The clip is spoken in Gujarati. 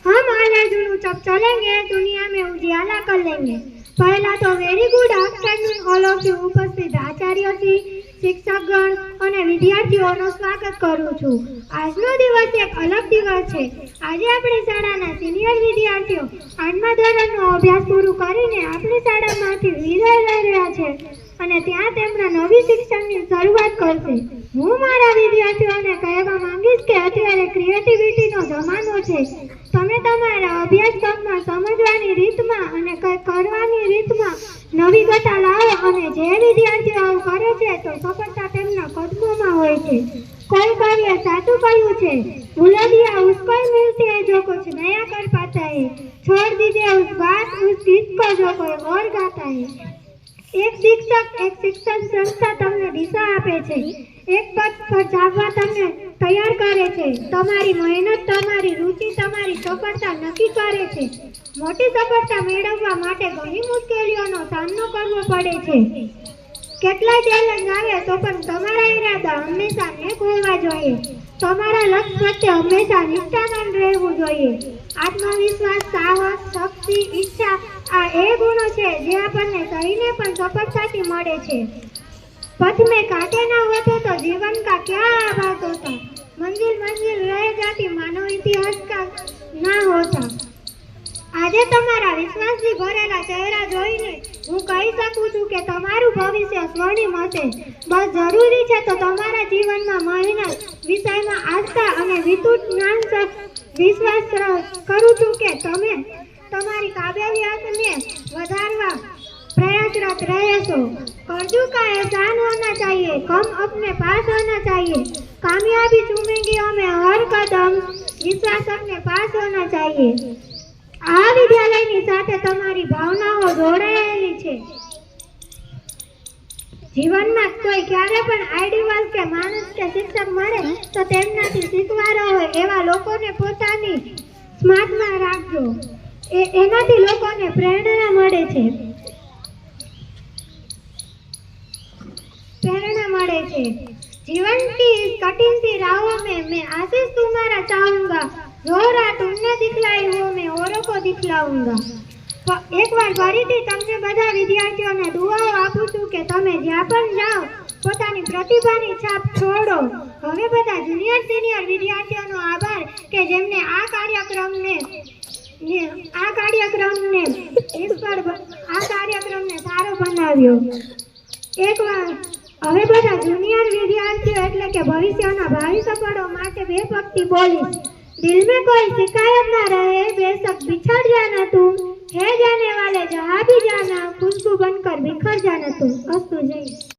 हम आला सब चलेंगे, दुनिया में उजियाला कर लेंगे। पहला तो very good afternoon all of you उपस्थित आचार्यश्री, शिक्षकगण અને વિદ્યાર્થીઓનું સ્વાગત કરું છું। આજનો દિવસ એક અલગ દિવસ છે। આજે આપણી શાળાના સિનિયર વિદ્યાર્થીઓ 8મા ધોરણનો અભ્યાસ પૂરો કરીને આપણી શાળામાંથી વિદાય લઈ રહ્યા છે અને ત્યાં તેમના નવી શિક્ષણની શરૂઆત કરશે। હું મારા વિદ્યાર્થીઓને કહેવા માંગીશ કે અત્યારે ક્રિએટિવિટીનો જમાનો છે। તમે તમારા અભ્યાસક્રમમાં સમજવાની રીતમાં અને કંઈક કરવાની રીતમાં નવીનતા લાવો અને જે વિદ્યાર્થીઓ આવું કરે છે તો સફળતા તેમના કદમોમાં હોય છે। કોઈ કવિએ સાચું કહ્યું છે, बुलंदियां उसको ही मिलती है जो कुछ नया कर पाता है, छोड़ दीजिए उस बात उस गीत को जो कोई और गाता है। एक शिक्षण संस्था तमने दिशा आपे छे, एक पद पर जावा तमने तैयार करे छे। तमारी मेहनत, तमारी रुचि तमारी सफलता नक्की करे छे। मोटी सफलता मेळववा माटे घणी मुश्केलीओनो सामनो करवो पड़े छे। કેટલાય ચેલેન્જ આવે તો પણ તમારા ઈરાદા હંમેશા નેક હોવા જોઈએ। તમારા લક્ષ્ય પ્રત્યે હંમેશા નિષ્ઠાવાન રહેવું જોઈએ। આત્મવિશ્વાસ, સાહસ, શક્તિ, ઈચ્છા આ એ ગુણો છે જે આપણને કહીને પણ સફળતાથી મળે છે। पथ में कांटे ना होते तो जीवन का क्या आभास होता, मंजिल रह जाती मानव इतिहास का ना होता। આજે તમારા વિશ્વાસથી ભરેલા ચહેરા જોઈને હું કહી શકું છું કે તમારું ભવિષ્ય સ્વર્ણિમ હશે। બસ જરૂરી છે તો તમારા જીવનમાં મહેનત, વિષયમાં આસ્થા અને વિસ્તૃત જ્ઞાન વિશ્વાસ કરું છું કે તમે તમારી કાબેલિયતને વધારવા प्रयासरत रहेशो। कर्जू का एहसान होना चाहिए, कम अपने पास होना चाहिए। कामयाबी चूमेंगी हमें हर कदम, विश्वास अपने पास होना चाहिए। आ विद्यालयनी साथे तमारी भावनाओ जोड़ायेली छे। जीवनमां कोई क्यारे पण आइडियल के माणस के शिक्षक मळे तो तेमनाथी शीखवाडो होय एवा लोकोने पोतानी स्मार्टमां राखजो। एनाथी लोकोने प्रेरणा मळे छे। जीवन की इस कठिन सी राहों में मैं आशीष तुम्हारा चाहूंगा, जो राह तुमने दिखलाई वो मैं औरों को दिखलाऊंगा। एक बार फरीथी तमने बधा विद्यार्थीओने दुआओ आपું છું કે તમે જ્યાં પણ જાઓ પોતાની પ્રતિભાની છાપ છોડો। હવે બધા જુનિયર સિનિયર વિદ્યાર્થીઓનો આભાર કે જેમને આ કાર્યક્રમને સારો બનાવ્યો। એકવાર હવે બધા જુનિयर विद्यार्थियों એટલે કે ભવિષ્યના ભાવિ સફળો માટે બે પંક્તિ બોલીશ। दिल में कोई शिकायत ना रहे, बेशक बिछड़ जाना तुम, है जाने वाले जहाँ भी जाना, खुशबू बनकर बिखर जाना तुम। अस्तु जय।